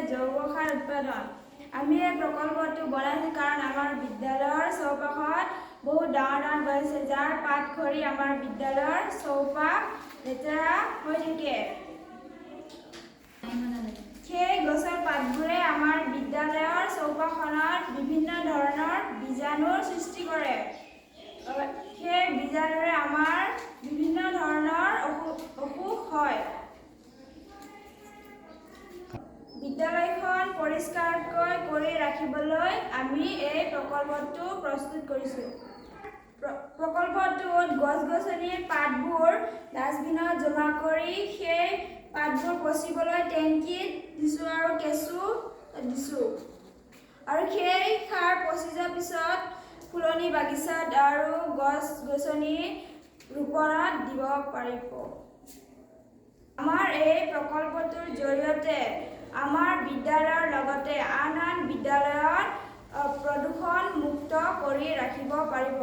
জৈৱ সাৰ উৎপাদন। আমি এই প্ৰকল্পটো বনাইছোঁ কাৰণ আমাৰ বিদ্যালয়ৰ চৌপাশত বহুত ডাঙৰ ডাঙৰ গছ আছে, যাৰ পাত খৰি আমাৰ বিদ্যালয়ৰ চৌপাশ লেতেৰা হৈ থাকে। সেই গছৰ পাতবোৰে আমাৰ বিদ্যালয়ৰ চৌপাশখনত বিভিন্ন ধৰণৰ বীজাণুৰ সৃষ্টি কৰে। সেই বীজাণুৰে আমাৰ বিভিন্ন ধৰণৰ অসুখ হয়। বিদ্যালয়খন পৰিষ্কাৰকৈ কৰি ৰাখিবলৈ আমি এই প্ৰকল্পটো প্ৰস্তুত কৰিছোঁ। প্ৰকল্পটোত গছ-গছনিৰ পাতবোৰ ডাষ্টবিনত জমা কৰি সেই পাতবোৰ পচিবলৈ টেংকিত দিছোঁ আৰু কেঁচু দিছোঁ। আৰু সেই সাৰ পচি যোৱাৰ পিছত ফুলনি বাগিচাত আৰু গছ-গছনি ৰোপণত দিব পাৰিব। আমাৰ এই প্ৰকল্পটোৰ জৰিয়তে আমাৰ বিদ্যালয়ৰ লগতে আন আন বিদ্যালয়ত প্ৰদূষণ মুক্ত কৰি ৰাখিব পাৰিব।